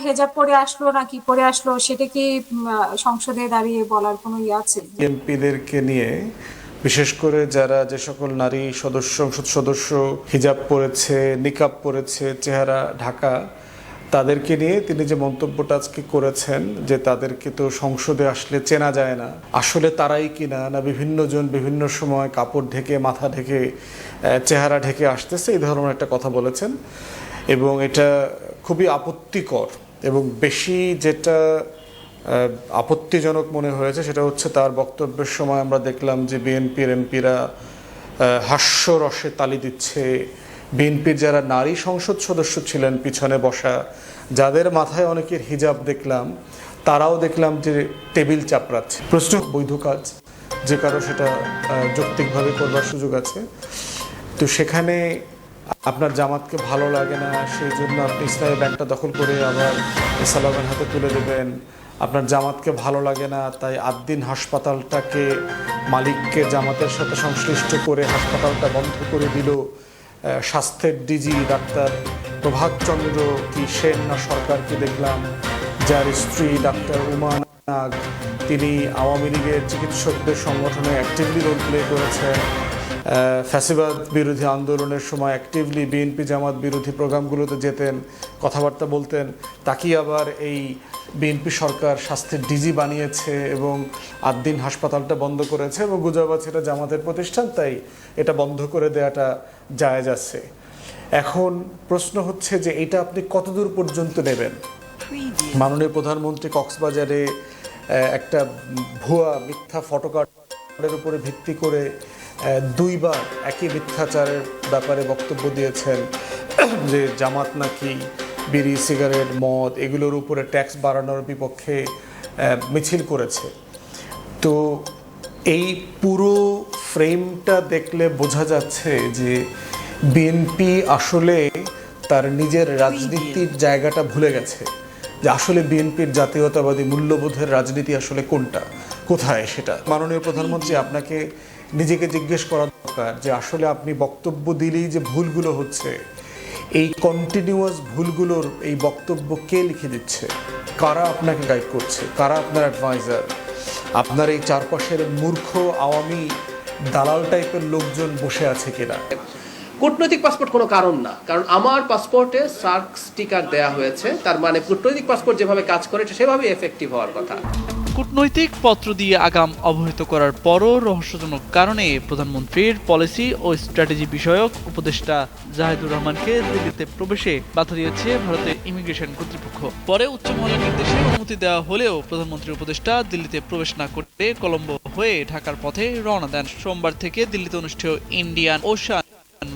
হেজাব পরে আসলো না কি পরে আসলো সেটা কি সংসদে দাঁড়িয়ে বলার কোনো ইয়ে আছে? এমপিদেরকে নিয়ে বিশেষ করে যারা যে সকল নারী সংসদ সদস্য হিজাব পরেছে, নিকাব পরেছে, চেহারা ঢাকা, তাদেরকে নিয়ে তিনি যে মন্তব্যটা আজকে করেছেন যে তাদেরকে তো সংসদে আসলে চেনা যায় না, আসলে তারাই কিনা না বিভিন্ন জন বিভিন্ন সময় কাপড় ঢেকে মাথা ঢেকে চেহারা ঢেকে আসতেছে, এই ধরনের একটা কথা বলেছেন। এবং এটা খুবই আপত্তিকর এবং বেশি যেটা আপত্তিজনক মনে হয়েছে সেটা হচ্ছে তার বক্তব্যের সময় আমরা দেখলাম যে বিএনপির এমপিরা হাস্যরসে তালি দিচ্ছে। বিএনপির যারা নারী সংসদ সদস্য ছিলেন পিছনে বসা, যাদের মাথায় অনেকের হিজাব দেখলাম, তারাও দেখলাম যে টেবিল চাপড়াচ্ছে। প্রশ্ন, বৈধ কাজ, যে কারো সেটা যৌক্তিকভাবে করবার সুযোগ আছে। তো সেখানে আপনার জামাতকে ভালো লাগে না, সেই জন্য আপনি ইসলামী ব্যাংকটা দখল করে আবার সালামের হাতে তুলে দেবেন। আপনার জামাতকে ভালো লাগে না, তাই আদ্দিন হাসপাতালটাকে মালিককে জামাতের সাথে সংশ্লিষ্ট করে হাসপাতালটা বন্ধ করে দিল। স্বাস্থ্যের ডিজি ডাক্তার প্রভাতচন্দ্র কি সেন না সরকারকে দেখলাম, যার স্ত্রী ডাক্তার উমা নাগ, তিনি আওয়ামী লীগের চিকিৎসকদের সংগঠনে অ্যাক্টিভলি রোল প্লে করেছেন। ফ্যাসিবাদ বিরোধী আন্দোলনের সময় অ্যাক্টিভলি বিএনপি জামাত বিরোধী প্রোগ্রামগুলোতে যেতেন, কথাবার্তা বলতেন। তাকেই আবার এই বিএনপি সরকার স্বাস্থ্যের ডিজি বানিয়েছে এবং আদ্দিন হাসপাতালটা বন্ধ করেছে এবং গুজব আছে এটা জামাতের প্রতিষ্ঠান, তাই এটা বন্ধ করে দেওয়াটা জায়েজ আছে। এখন প্রশ্ন হচ্ছে যে এটা আপনি কতদূর পর্যন্ত নেবেন? মাননীয় প্রধানমন্ত্রী কক্সবাজারে একটা ভুয়া মিথ্যা ফটোকার্ডের উপরে ভিত্তি করে দুইবার একই মিথ্যাচারের ব্যাপারে বক্তব্য দিয়েছেন যে জামাত নাকি বিড়ি, সিগারেট, মদ এগুলোর উপরে ট্যাক্স বাড়ানোর বিপক্ষে মিছিল করেছে। তো এই পুরো ফ্রেমটা দেখলে বোঝা যাচ্ছে যে বিএনপি আসলে তার নিজের রাজনীতির জায়গাটা ভুলে গেছে, যে আসলে বিএনপির জাতীয়তাবাদী মূল্যবোধের রাজনীতি আসলে কোনটা, কোথায় সেটা। মাননীয় প্রধানমন্ত্রী, আপনাকে নিজেকে জিজ্ঞেস করা দরকার যে আসলে আপনি বক্তব্য দিলেই যে ভুলগুলো হচ্ছে, এই কন্টিনিউয়াস ভুলগুলোর এই বক্তব্য কে লিখে দিচ্ছে, কারা আপনাকে গাইড করছে, কারা আপনার অ্যাডভাইজার? আপনার এই চারপাশের মূর্খ আওয়ামী দালাল টাইপের লোকজন বসে আছে কিনা? কূটনৈতিক পাসপোর্ট কোনো কারণ না, কারণ আমার পাসপোর্টে সার্ক স্টিকার দেয়া হয়েছে, তার মানে কূটনৈতিক পাসপোর্ট যেভাবে কাজ করে সেভাবে এফেক্টিভ হওয়ার কথা। কূটনৈতিক পত্র দিয়ে আগাম অবহিত করার পরও রহস্যজনক কারণে প্রধানমন্ত্রীর পলিসি ও স্ট্র্যাটেজি বিষয়ক উপদেষ্টা জাহিদুর রহমানকে দিল্লিতে প্রবেশে বাধা দিয়েছে ভারতের ইমিগ্রেশন কর্তৃপক্ষ। পরে উচ্চ মহলের নির্দেশে অনুমতি দেওয়া হলেও প্রধানমন্ত্রীর উপদেষ্টা দিল্লিতে প্রবেশ না করতে কলম্বো হয়ে ঢাকার পথে রওনা দেন। সোমবার থেকে দিল্লিতে অনুষ্ঠেয় ইন্ডিয়ান ওশান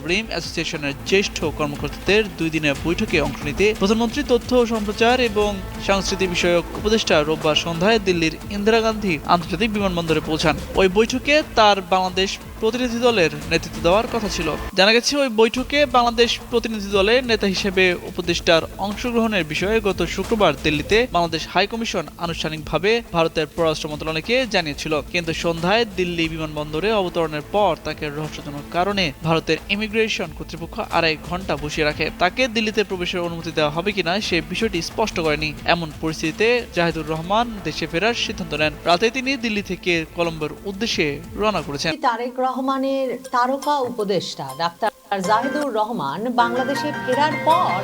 রিম অ্যাসোসিয়েশনের জ্যেষ্ঠ কর্মকর্তাদের 2 দিনের বৈঠকে অংশ নিতে প্রধানমন্ত্রী তথ্য ও সম্প্রচার এবং সংস্কৃতি বিষয়ক উপদেষ্টা রোববার সন্ধ্যায় দিল্লির ইন্দিরা গান্ধী আন্তর্জাতিক বিমানবন্দরে পৌঁছান। ওই বৈঠকে তার বাংলাদেশ প্রতিনিধি দলের নেতৃত্ব দেওয়ার কথা ছিল। জানা গেছে ওই বৈঠকে বাংলাদেশ প্রতিনিধি দলের নেতা হিসেবে উপদেষ্টার অংশগ্রহণের বিষয়ে গত শুক্রবার দিল্লিতে বাংলাদেশ হাইকমিশন আনুষ্ঠানিকভাবে ভারতের পররাষ্ট্র মন্ত্রণালয়কে জানিয়েছিল, কিন্তু সন্ধ্যায় দিল্লি বিমানবন্দরে অবতরণের পর তাকে রহস্যজনক কারণে ভারতের ইমিগ্রেশন কর্তৃপক্ষ 2.5 ঘন্টা বসিয়ে রাখে। তাকে দিল্লিতে প্রবেশের অনুমতি দেওয়া হবে কিনা সে বিষয়টি স্পষ্ট করেনি। এমন পরিস্থিতিতে জাহিদুর রহমান দেশে ফেরার সিদ্ধান্ত নেন। রাতে তিনি দিল্লি থেকে কলম্বোর উদ্দেশ্যে রওনা করেছেন। তারেক রহমানের তারকা উপদেষ্টা ডাক্তার জাহিদুর রহমান বাংলাদেশে ফেরার পর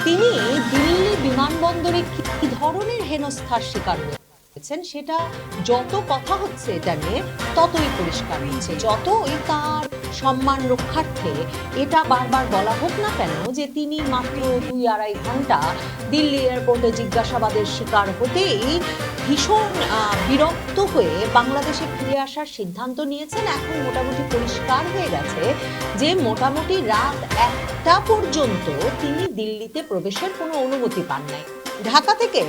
তিনি দিল্লি বিমানবন্দরে কি ধরনের হেনস্থার শিকার হয়েছেন সেটা যত কথা হচ্ছে এটা নিয়ে ততই পরিষ্কার হচ্ছে। যতই তার সম্মান রক্ষার্থে এটা বারবার বলা হোক না কেন যে তিনি মাত্র 2-2.5 ঘন্টা দিল্লি এয়ারপোর্টে জিজ্ঞাসাবাদের শিকার হতেই ভীষণ বিরক্ত হয়ে বাংলাদেশে ফিরে আসার সিদ্ধান্ত নিয়েছেন। এখন মোটামুটি পরিষ্কার হয়ে গেছে যে মোটামুটি রাত 1টা পর্যন্ত তিনি দিল্লিতে প্রবেশের কোনো অনুমতি পান নাই। ঢাকা থেকে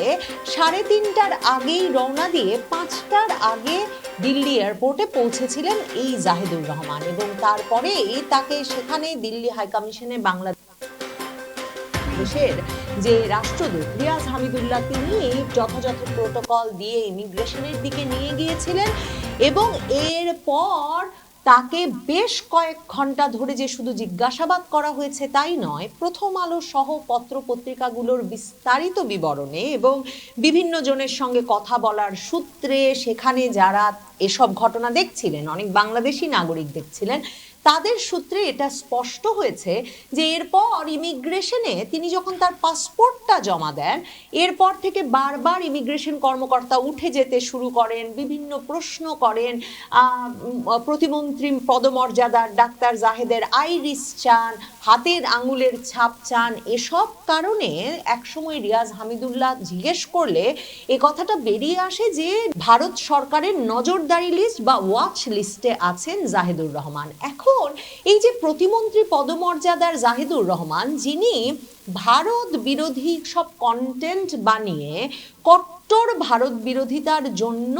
3:30টার আগেই রওনা দিয়ে 5টার আগে দিল্লি এয়ারপোর্টে পৌঁছেছিলেন এই জাহিদুর রহমান এবং তারপরেই তাকে সেখানে দিল্লি হাইকমিশনে বাংলাদেশের যে রাষ্ট্রদূত রিয়াজ হামিদুল্লাহ তিনি যথাযথ প্রোটোকল দিয়ে ইমিগ্রেশনের দিকে নিয়ে গিয়েছিলেন এবং এরপর তাকে বেশ কয়েক ঘন্টা ধরে যে শুধু জিজ্ঞাসাবাদ করা হয়েছে তাই নয়, প্রথম আলো সহ পত্র পত্রিকাগুলোর বিস্তারিত বিবরণে এবং বিভিন্ন জনের সঙ্গে কথা বলার সূত্রে সেখানে যারা এসব ঘটনা দেখছিলেন, অনেক বাংলাদেশি নাগরিক দেখছিলেন, তাদের সূত্রে এটা স্পষ্ট হয়েছে যে এরপর ইমিগ্রেশনে তিনি যখন তার পাসপোর্টটা জমা দেন, এরপর থেকে বারবার ইমিগ্রেশন কর্মকর্তা উঠে যেতে শুরু করেন, বিভিন্ন প্রশ্ন করেন, প্রতিমন্ত্রী পদমর্যাদার ডাক্তার জাহেদের আইরিস চান, হাতের আঙুলের ছাপ চান। এসব কারণে একসময় রিয়াজ হামিদুল্লাহ জিজ্ঞেস করলে এ কথাটা বেরিয়ে আসে যে ভারত সরকারের নজরদারি লিস্ট বা ওয়াচ লিস্টে আছেন জাহিদুর রহমান। এখন এই যে প্রতিমন্ত্রী পদমর্যাদার জাহিদুর রহমান, যিনি ভারত বিরোধী সব কন্টেন্ট বানিয়ে কট্টর ভারত বিরোধিতার জন্য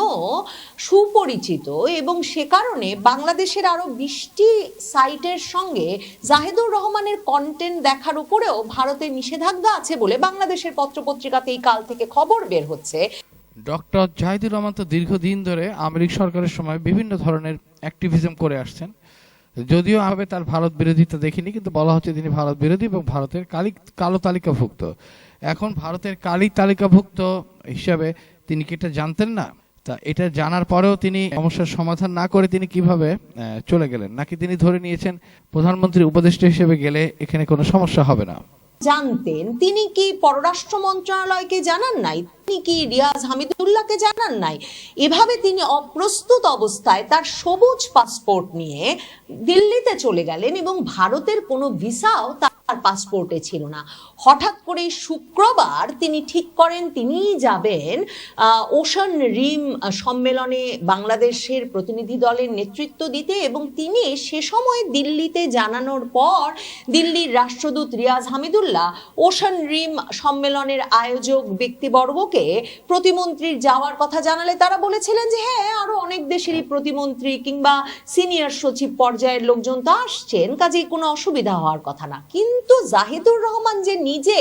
সুপরিচিত, এবং সে কারণে বাংলাদেশের আরো 20টি সাইটের সঙ্গে জাহিদুর রহমানের কন্টেন্ট দেখার উপরেও ভারতের নিষেধাজ্ঞা আছে বলে বাংলাদেশের পত্রপত্রিকাতে এই কাল থেকে খবর বের হচ্ছে। ডক্টর জাহিদুর রহমান তো দীর্ঘদিন ধরে আমেরিকা সরকারের সময় বিভিন্ন ধরনের অ্যাক্টিভিজম করে আসছেন, যদিও আমি তার ভারত বিরোধিতা দেখিনি, কিন্তু বলা হচ্ছে তিনি ভারত বিরোধী এবং ভারতের কালো তালিকাভুক্ত। এখন ভারতের কালি তালিকাভুক্ত হিসাবে তিনি কি এটা জানতেন না? তা এটা জানার পরেও তিনি সমস্যার সমাধান না করে তিনি কিভাবে চলে গেলেন? নাকি তিনি ধরে নিয়েছেন প্রধানমন্ত্রী উপদেষ্টা হিসেবে গেলে এখানে কোনো সমস্যা হবে না? জানতেন, তিনি কি পররাষ্ট্র মন্ত্রণালয়কে জানান নাই? তিনি কি রিয়াজ হামিদুল্লাহকে জানান নাই? এভাবে তিনি অপ্রস্তুত অবস্থায় তার সবুজ পাসপোর্ট নিয়ে দিল্লিতে চলে গেলেন এবং ভারতের কোনো ভিসাও তার পাসপোর্টে ছিল না। হঠাৎ করে শুক্রবার তিনি ঠিক করেন তিনি যাবেন ওশান রিম সম্মেলনে বাংলাদেশের প্রতিনিধি দলের নেতৃত্ব দিতে, এবং তিনি সে সময় দিল্লিতে জানানোর পর দিল্লির রাষ্ট্রদূত রিয়াজ হামিদুল্লাহ ওশান রিম সম্মেলনের আয়োজক ব্যক্তিবর্গকে প্রতিমন্ত্রীর যাওয়ার কথা জানালে তারা বলেছিলেন যে হ্যাঁ, আরো অনেক দেশেরই প্রতিমন্ত্রী কিংবা সিনিয়র সচিব পর্যায়ের লোকজন তো আসছেন, কাজেই কোনো অসুবিধা হওয়ার কথা না। কিন্তু জাহিদুর রহমান যে নিজে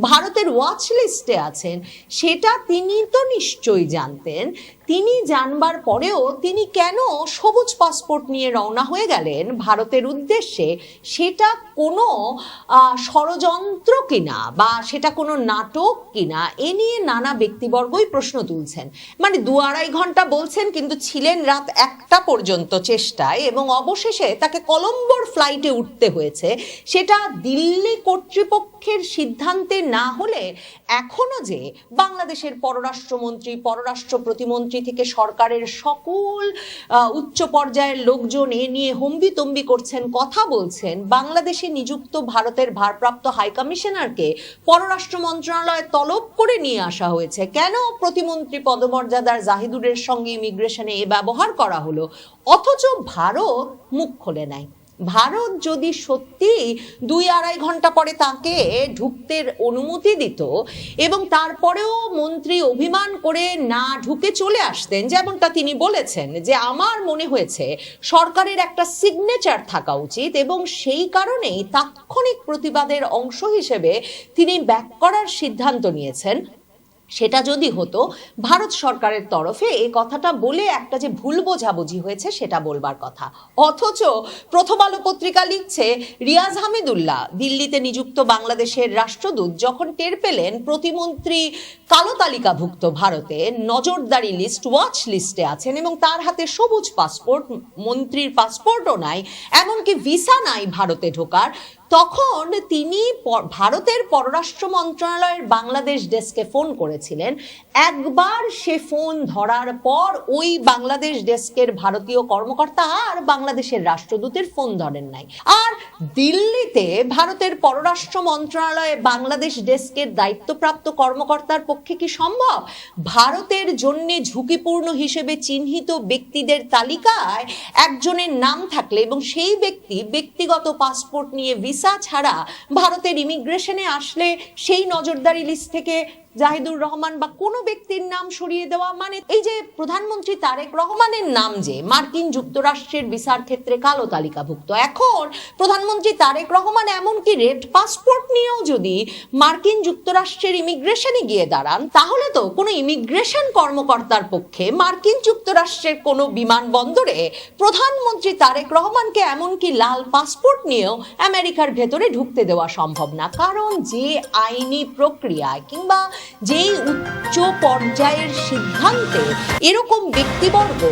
ভারতের ওয়াচ লিস্টে আছেন সেটা তিনি তো নিশ্চয়ই জানতেন। তিনি জানবার পরেও তিনি কেন সবুজ পাসপোর্ট নিয়ে রওনা হয়ে গেলেন ভারতের উদ্দেশ্যে, সেটা কোনো ষড়যন্ত্র কিনা বা সেটা কোনো নাটক কিনা, এ নিয়ে নানা ব্যক্তিবর্গই প্রশ্ন তুলছেন। মানে 2-2.5 ঘন্টা বলছেন, কিন্তু ছিলেন রাত 1টা পর্যন্ত চেষ্টায়, এবং অবশেষে তাকে কলম্বোর ফ্লাইটে উঠতে হয়েছে। সেটা দিল্লি কর্তৃপক্ষের সিদ্ধান্তে না হলে এখনো যে বাংলাদেশের পররাষ্ট্রমন্ত্রী, পররাষ্ট্র প্রতিমন্ত্রী থেকে সরকারের সকল উচ্চ পর্যায়ের লোকজন এ নিয়ে হম্বিতম্বি করছেন, কথা বলছেন। বাংলাদেশে নিযুক্ত ভারতের ভারপ্রাপ্ত হাই কমিশনারকে পররাষ্ট্র মন্ত্রণালয়ে তলব করে নিয়ে আসা হয়েছে। কেন প্রতিমন্ত্রী পদমর্যাদার জাহিদুরের সঙ্গে ইমিগ্রেশনে এ ব্যবহার করা হলো, অথচ ভারত মুখ খোলে নাই। ভারত যদি সত্যি 2-2.5 ঘন্টা পরে তাকে ঢুকতে অনুমতি দিত এবং তারপরেও মন্ত্রী অভিমান করে না ঢুকে চলে আসতেন, যেমনটা তিনি বলেছেন যে আমার মনে হয়েছে সরকারের একটা সিগনেচার থাকা উচিত, এবং সেই কারণেই তাৎক্ষণিক প্রতিবাদের অংশ হিসেবে তিনি ব্যাক করার সিদ্ধান্ত নিয়েছেন, সেটা যদি হতো ভারত সরকারের তরফে এই কথাটা বলে একটা যে ভুল বোঝাবুঝি হয়েছে সেটা বলবার কথা। অথচ প্রথম আলো পত্রিকা লিখছে রিয়াজ হামিদুল্লাহ দিল্লিতে নিযুক্ত বাংলাদেশের রাষ্ট্রদূত যখন টের পেলেন প্রতিমন্ত্রী কালো তালিকাভুক্ত ভারতে নজরদারি লিস্ট ওয়াচ লিস্টে আছেন এবং তার হাতে সবুজ পাসপোর্ট, মন্ত্রীর পাসপোর্টও নাই, এমনকি ভিসা নাই ভারতে ঢোকার, তখন তিনি ভারতের পররাষ্ট্র মন্ত্রণালয়ের বাংলাদেশ ডেস্কে ফোন করেছিলেন। একবার সে ফোন ধরার পর ওই বাংলাদেশ ডেস্কের ভারতীয় কর্মকর্তা আর বাংলাদেশের রাষ্ট্রদূতের ফোন ধরেন নাই। আর দিল্লিতে ভারতের পররাষ্ট্র মন্ত্রণালয়ে বাংলাদেশ ডেস্কের দায়িত্বপ্রাপ্ত কর্মকর্তার পক্ষে কি সম্ভব ভারতের জন্য ঝুঁকিপূর্ণ হিসেবে চিহ্নিত ব্যক্তিদের তালিকায় একজনের নাম থাকলে এবং সেই ব্যক্তি ব্যক্তিগত পাসপোর্ট নিয়ে ভিসা ছাড়া ভারতের ইমিগ্রেশনে আসলে সেই নজরদারি লিস্ট থেকে জাহিদুর রহমান বা কোনো ব্যক্তির নাম সরিয়ে দেওয়া মানে এই যে প্রধানমন্ত্রী তারেক রহমানের নাম যে মার্কিন যুক্তরাষ্ট্রের ভিসার ক্ষেত্রে কালো তালিকাভুক্ত, এখন প্রধানমন্ত্রী তারেক রহমান এমনকি রেড পাসপোর্ট নিয়েও যদি মার্কিন যুক্তরাষ্ট্রের ইমিগ্রেশনে গিয়ে দাঁড়ান, তাহলে তো কোনো ইমিগ্রেশন কর্মকর্তার পক্ষে মার্কিন যুক্তরাষ্ট্রের কোনো বিমানবন্দরে প্রধানমন্ত্রী তারেক রহমানকে এমনকি লাল পাসপোর্ট নিয়েও আমেরিকার ভেতরে ঢুকতে দেওয়া সম্ভব না। কারণ যে আইনি প্রক্রিয়ায় কিংবা যেই উচ্চ পর্যায়ের সিদ্ধান্তে এরকম ব্যক্তিবর্গ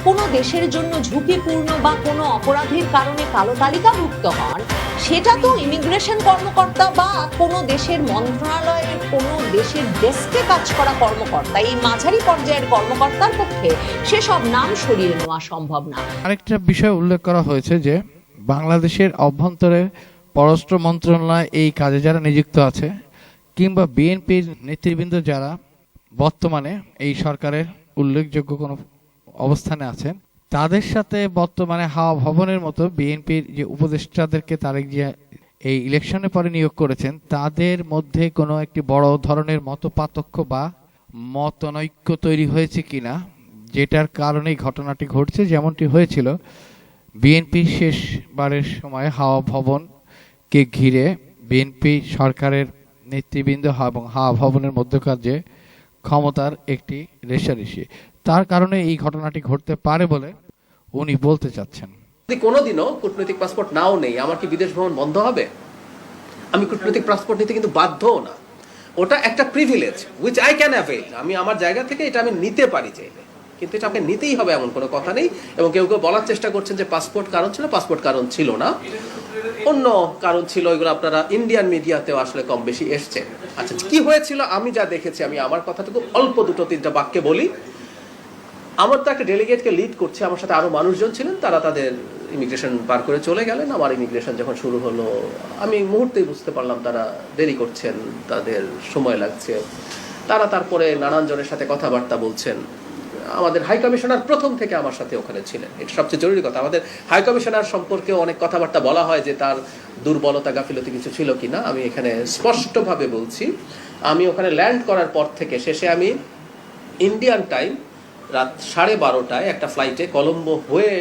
কোনো দেশের জন্য ঝুঁকিপূর্ণ বা কোনো অপরাধের কারণে কালো তালিকাভুক্ত হন, সেটা তো ইমিগ্রেশন কর্মকর্তা বা কোনো দেশের মন্ত্রণালয়ের কোনো দেশের ডেস্কে কাজ করা কর্মকর্তা, এই মাঝারি পর্যায়ের কর্মকর্তার পক্ষে সেসব নাম সরিয়ে নেওয়া সম্ভব না। আরেকটা বিষয় উল্লেখ করা হয়েছে যে বাংলাদেশের অভ্যন্তরে পররাষ্ট্র মন্ত্রণালয় এই কাজে যারা নিযুক্ত আছে কিংবা বিএনপির নেতৃবৃন্দ যারা বর্তমানে এই সরকারের উল্লেখযোগ্য কোনো অবস্থানে আছেন, তাদের সাথে বর্তমানে হাওয়া ভবনের মতো বিএনপির যে উপদেষ্টাদেরকে তারেক জিয়া এই ইলেকশনের পরে নিয়োগ করেছেন, তাদের মধ্যে কোনো একটি বড় ধরনের মতপার্থক্য বা মতনৈক্য তৈরি হয়েছে কিনা, যেটার কারণেই ঘটনাটি ঘটছে। যেমনটি হয়েছিল বিএনপি শেষবারের সময় হাওয়া ভবনকে ঘিরে বিএনপি সরকারের নেতৃবৃন্দ এবং হাওয়া ভবনের মধ্যকার যে ক্ষমতার একটি রেষারেষি, তার কারণে এই ঘটনাটি ঘটতে পারে বলে উনি বলতে চাচ্ছেন। যদি কোনোদিনও কূটনৈতিক পাসপোর্ট নাও নেই, আমার কি বিদেশ ভ্রমণ বন্ধ হবে? আমি কূটনৈতিক পাসপোর্ট নিতে কিন্তু বাধ্যও না, ওটা একটা privilege which I can avail. আমি আমার জায়গা থেকে এটা আমি নিতে পারি চাইলে, কিন্তু এটা আমাকে নিতেই হবে এমন কোনো কথা নেই। এবং কেউ কেউ বলার চেষ্টা করছেন যে পাসপোর্ট কারণ ছিল, পাসপোর্ট কারণ ছিল না, অন্য কারণ ছিল। এগুলো আপনারা ইন্ডিয়ান মিডিয়াতেও আসলে কম বেশি এসছে। আচ্ছা, কি হয়েছিল আমি যা দেখেছি, আমি আমার কথাটুকু অল্প 2-3টা বাক্যে বলি। আমার তো একটা ডেলিগেটকে লিড করছে, আমার সাথে আরো মানুষজন ছিলেন, তারা তাদের ইমিগ্রেশন পার করে চলে গেলেন। আমার ইমিগ্রেশন যখন শুরু হলো, আমি মুহূর্তেই বুঝতে পারলাম তারা দেরি করছেন, তাদের সময় লাগছে। তারা তারপরে নানান জনের সাথে কথাবার্তা বলছেন। আমাদের হাই কমিশনার প্রথম থেকে আমার সাথে ওখানে ছিলেন, এটা সবচেয়ে জরুরি কথা। আমাদের হাই কমিশনার সম্পর্কে অনেক কথাবার্তা বলা হয় যে তার দুর্বলতা গাফিলতি কিছু ছিল কিনা। আমি এখানে স্পষ্টভাবে বলছি, আমি ওখানে ল্যান্ড করার পর থেকে শেষে আমি ইন্ডিয়ান টাইম রাত 12:30টায় একটা ফ্লাইটে কলম্বো হয়ে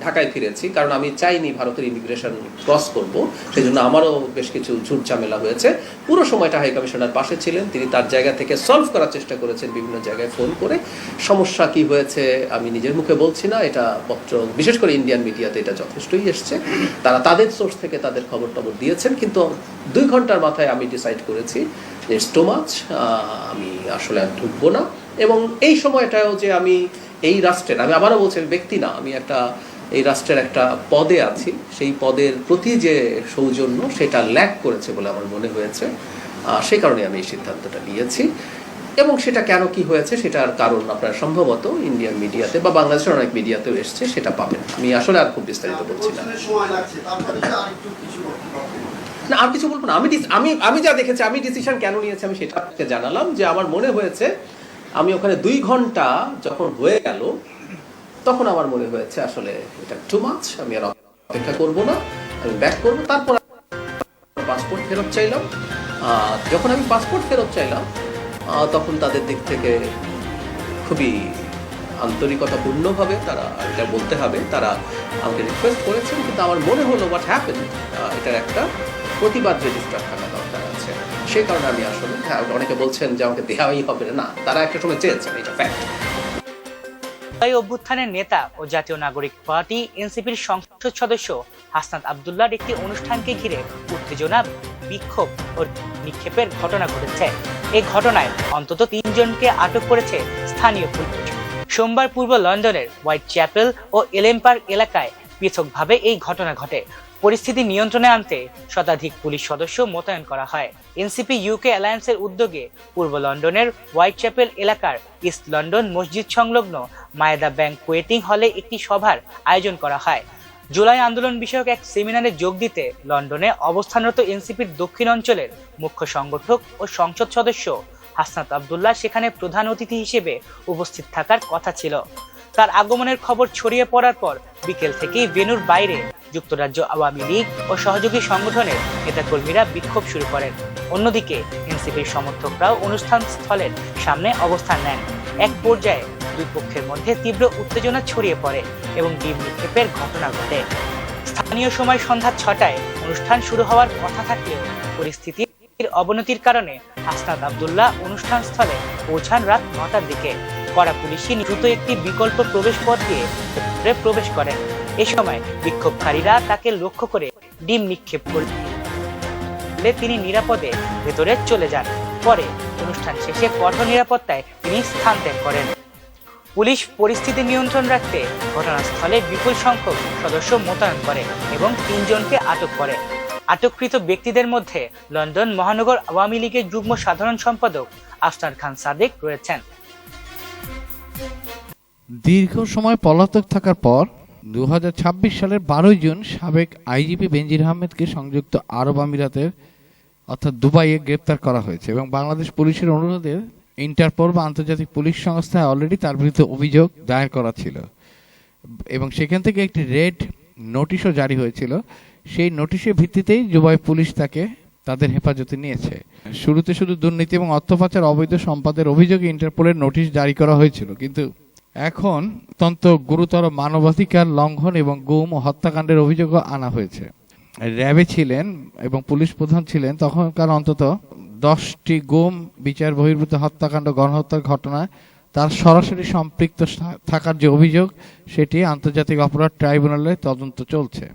ঢাকায় ফিরেছি, কারণ আমি চাইনি ভারতের ইমিগ্রেশন ক্রস করব। সেই জন্য আমারও বেশ কিছু ঝুট ঝামেলা হয়েছে। পুরো সময়টা হাই কমিশনার পাশে ছিলেন, তিনি তার জায়গা থেকে সলভ করার চেষ্টা করেছেন বিভিন্ন জায়গায় ফোন করে। সমস্যা কি হয়েছে আমি নিজের মুখে বলছি না, এটা পত্র বিশেষ করে ইন্ডিয়ান মিডিয়াতে এটা যথেষ্টই এসছে। তারা তাদের সোর্স থেকে তাদের খবর টবর দিয়েছেন, কিন্তু 2 ঘন্টার মাথায় আমি ডিসাইড করেছি যে ইটস টু মাচ, আমি আসলে আর ঢুকবো না। এবং এই সময়টাও যে আমি এই রাষ্ট্রের, আমি আবারও বলছি ব্যক্তি না, আমি একটা এই রাষ্ট্রের একটা পদে আছি, সেই পদের প্রতি যে সৌজন্য সেটা ল্যাক করেছে বলে আমার মনে হয়েছে। সেই কারণে আমি এই সিদ্ধান্তটা নিয়েছি। এবং সেটা কেন কি হয়েছে সেটার কারণ আপনারা সম্ভবত ইন্ডিয়ান মিডিয়াতে বা বাংলাদেশের অনেক মিডিয়াতেও এসছে, সেটা পাবেন। আমি আসলে আর খুব বিস্তারিত বলছি না। না, আর কিছু বলবো না। আমি যা দেখেছি, আমি ডিসিশন কেন নিয়েছি আমি সেটা আপনাকে জানালাম। যে আমার মনে হয়েছে আমি ওখানে 2 ঘন্টা যখন হয়ে গেল, তখন আমার মনে হয়েছে আসলে এটা টু মাচ, আমি আর অপেক্ষা করবো না, আমি ব্যাক করবো। তারপর পাসপোর্ট ফেরত চাইলাম। যখন আমি পাসপোর্ট ফেরত চাইলাম, তখন তাদের দিক থেকে খুবই আন্তরিকতাপূর্ণভাবে তারা, এটা বলতে হবে, তারা আমাকে রিকোয়েস্ট করেছেন। কিন্তু আমার মনে হলো হোয়াট হ্যাপেন, এটার একটা প্রতিবাদ রেজিস্টার থাকা দরকার আছে। সেই কারণে আমি আসলে, হ্যাঁ, অনেকে বলছেন যে আমাকে দেওয়াই হবে না, তারা একটা সময় চেয়েছেন, এটা ফ্যাক্ট। অভ্যুত্থানের নেতা ও জাতীয় নাগরিক পার্টি এনসিপির সংসদ সদস্য হাসনাত আব্দুল্লাহর একটি অনুষ্ঠানকে ঘিরে উত্তেজনা, বিক্ষোভ ও নিক্ষেপের ঘটনা ঘটেছে। এই ঘটনায় অন্তত 3 জনকে আটক করেছে স্থানীয় পুলিশ। সোমবার পূর্ব লন্ডনের হোয়াইট চ্যাপেল ও এলেম পার্ক এলাকায় পৃথকভাবে এই ঘটনা ঘটে। পরিস্থিতি নিয়ন্ত্রণে আনতে শতাধিক পুলিশ সদস্য মোতায়েন করা হয়। এনসিপি ইউকে অ্যালায়েন্সের উদ্যোগে পূর্ব লন্ডনের হোয়াইট চ্যাপেল এলাকার ইস্ট লন্ডন মসজিদ সংলগ্ন মায়েদা ব্যাংক ওয়েটিং হলে একটি সভার আয়োজন করা হয়। জুলাই আন্দোলন বিষয়ক এক সেমিনারে যোগ দিতে লন্ডনে অবস্থানরত এনসিপির দক্ষিণ অঞ্চলের মুখ্য সংগঠক ও সংসদ সদস্য হাসনাত আব্দুল্লাহ সেখানে প্রধান অতিথি হিসেবে উপস্থিত থাকার কথা ছিল। তার আগমনের খবর ছড়িয়ে পড়ার পর বিকেল থেকেই ভেন্যুর বাইরে যুক্তরাজ্য আওয়ামী লীগ ও সহযোগী সংগঠনের নেতাকর্মীরা বিক্ষোভ শুরু করেন। অন্যদিকে এনসিপির সমর্থকরাও অনুষ্ঠান স্থলের সামনে অবস্থান নেন। এক পর্যায়ে দুই পক্ষের মধ্যে তীব্র উত্তেজনা ছড়িয়ে পড়ে এবং ডিম নিক্ষেপের ঘটনা ঘটে। স্থানীয় সময় সন্ধ্যা 6টায় অনুষ্ঠান শুরু হওয়ার কথা থাকলেও পরিস্থিতির অবনতির কারণে হাসনাত আব্দুল্লাহ অনুষ্ঠান স্থলে পৌঁছান রাত 9টার দিকে। কড়া পুলিশি দ্রুত একটি বিকল্প প্রবেশ পথ দিয়ে প্রবেশ করেন। এ সময় বিক্ষোভকারীরা তাকে লক্ষ্য করে ডিম নিক্ষেপ করলে তিনি নিরাপদে ভেতরে চলে যান। পরে অনুষ্ঠান শেষে কঠোর নিরাপত্তায় তিনি স্থান ত্যাগ করেন। পুলিশ পরিস্থিতি নিয়ন্ত্রণ রাখতে ঘটনাস্থলে বিপুল সংখ্যক সদস্য মোতায়েন করে এবং 3 জনকে আটক করে। আটককৃত ব্যক্তিদের মধ্যে লন্ডন মহানগর আওয়ামী লীগের যুগ্ম সাধারণ সম্পাদক আফসার খান সাদেক রয়েছেন। দীর্ঘ সময় পলাতক থাকার পর 2026 সালের 12 জুন সাবেক আইজিপি বেনজির আহমেদকে সংযুক্ত আরব আমিরাতের অর্থাৎ দুবাইয়ে গ্রেপ্তার করা হয়েছে এবং বাংলাদেশ পুলিশের অনুরোধে ইন্টারপোল বা আন্তর্জাতিক পুলিশ সংস্থায় অলরেডি তার বিরুদ্ধে অভিযোগ দায়ের করা ছিল এবং সেখান থেকে একটি রেড নোটিশও জারি হয়েছিল। সেই নোটিশের ভিত্তিতেই দুবাই পুলিশ তাকে তাদের হেফাজতে নিয়েছে। শুরুতে শুধু দুর্নীতি এবং অর্থ পাচার অবৈধ সম্পদের অভিযোগে ইন্টারপোলের নোটিশ জারি করা হয়েছিল, কিন্তু এখন অত্যন্ত গুরুতর মানবাধিকার লঙ্ঘন এবং গুম ও হত্যাকাণ্ডের অভিযোগও আনা হয়েছে। র্যাবে ছিলেন এবং পুলিশ প্রধান ছিলেন তখনকার অন্তত 10টি গুম, বিচার বহির্ভূত হত্যাকাণ্ড, গণহত্যার ঘটনায় তার সরাসরি সম্পৃক্ত থাকার যে অভিযোগ সেটি আন্তর্জাতিক অপরাধ ট্রাইব্যুনালে তদন্ত চলছে।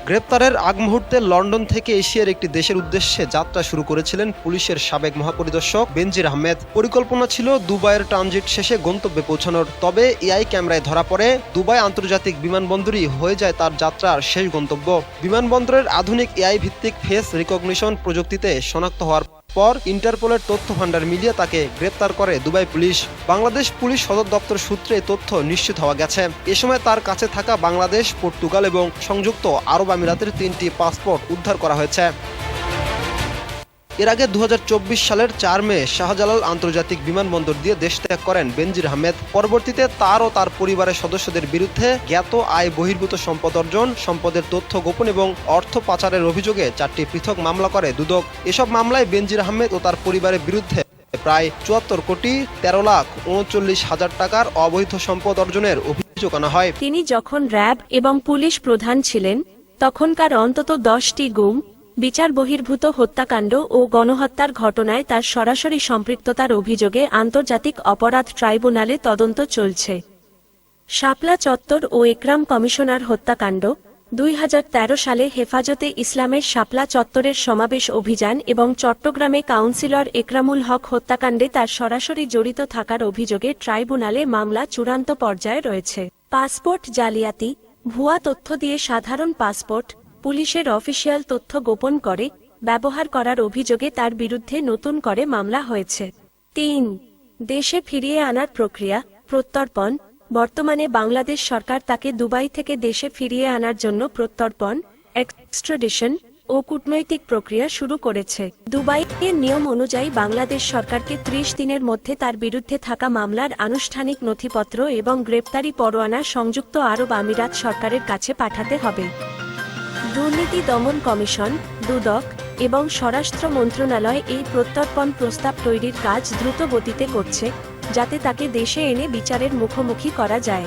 গ্রেপ্তারের আগ মুহূর্তে লন্ডন থেকে এশিয়ার একটি দেশের উদ্দেশ্যে যাত্রা শুরু করেছিলেন পুলিশের সাবেক মহাপরিদর্শক বেনজির আহমেদ। পরিকল্পনা ছিল দুবাইয়ের ট্রানজিট শেষে গন্তব্যে পৌঁছানোর। তবে এআই ক্যামেরায় ধরা পড়ে দুবাই আন্তর্জাতিক বিমানবন্দরই হয়ে যায় তার যাত্রার শেষ গন্তব্য। বিমানবন্দরের আধুনিক এআই ভিত্তিক ফেস রিকগনিশন প্রযুক্তিতে শনাক্ত হওয়ার পর ইন্টারপোলের তথ্য ভান্ডার মিলিয়ে তাকে গ্রেপ্তার করে দুবাই পুলিশ। বাংলাদেশ পুলিশ সদর দপ্তর সূত্রে তথ্য নিশ্চিত হওয়া গেছে। এ সময় তার কাছে থাকা বাংলাদেশ, পর্তুগাল এবং সংযুক্ত আরব আমিরাতের 3টি পাসপোর্ট উদ্ধার করা হয়েছে। এর আগে 2024 সালের 4 মে শাহজালাল আন্তর্জাতিক বিমানবন্দর দিয়ে দেশ ত্যাগ করেন বেনজির আহমেদ। পরবর্তীতে তার ও তার পরিবারের সদস্যদের বিরুদ্ধে জ্ঞাত আয় বহির্ভূত সম্পদ অর্জন, সম্পদের তথ্য গোপন এবং অর্থ পাচারের অভিযোগে 4টি পৃথক মামলা করে দুদক। এসব মামলায় বেনজির আহমেদ ও তার পরিবারের বিরুদ্ধে প্রায় 74 কোটি 13,39,000 টাকার অবৈধ সম্পদ অর্জনের অভিযোগ আনা হয়। তিনি যখন র্যাব এবং পুলিশ প্রধান ছিলেন তখনকার অন্তত 10টি গুম, বিচার বহির্ভূত হত্যাকাণ্ড ও গণহত্যার ঘটনায় তার সরাসরি সম্পৃক্ততার অভিযোগে আন্তর্জাতিক অপরাধ ট্রাইব্যুনালে তদন্ত চলছে। শাপলা চত্বর ও একরাম কমিশনার হত্যাকাণ্ড, 2013 সালে হেফাজতে ইসলামের শাপলা চত্বরের সমাবেশ অভিযান এবং চট্টগ্রামে কাউন্সিলর একরামুল হক হত্যাকাণ্ডে তার সরাসরি জড়িত থাকার অভিযোগে ট্রাইব্যুনালে মামলা চূড়ান্ত পর্যায়ে রয়েছে। পাসপোর্ট জালিয়াতি, ভুয়া তথ্য দিয়ে সাধারণ পাসপোর্ট, পুলিশের অফিসিয়াল তথ্য গোপন করে ব্যবহার করার অভিযোগে তার বিরুদ্ধে নতুন করে মামলা হয়েছে। 3. দেশে ফিরিয়ে আনার প্রক্রিয়া, প্রত্যর্পণ। বর্তমানে বাংলাদেশ সরকার তাকে দুবাই থেকে দেশে ফিরিয়ে আনার জন্য প্রত্যর্পণ, এক্সট্রাডিশন ও কূটনৈতিক প্রক্রিয়া শুরু করেছে। দুবাইয়ের নিয়ম অনুযায়ী বাংলাদেশ সরকারকে 30 দিনের মধ্যে তার বিরুদ্ধে থাকা মামলার আনুষ্ঠানিক নথিপত্র এবং গ্রেপ্তারি পরোয়ানা সংযুক্ত আরব আমিরাত সরকারের কাছে পাঠাতে হবে। দুর্নীতি দমন কমিশন, দুদক এবং স্বরাষ্ট্র মন্ত্রণালয় এই প্রত্যর্পণ প্রস্তাব তৈরির কাজ দ্রুত গতিতে করছে, যাতে তাকে দেশে এনে বিচারের মুখোমুখি করা যায়।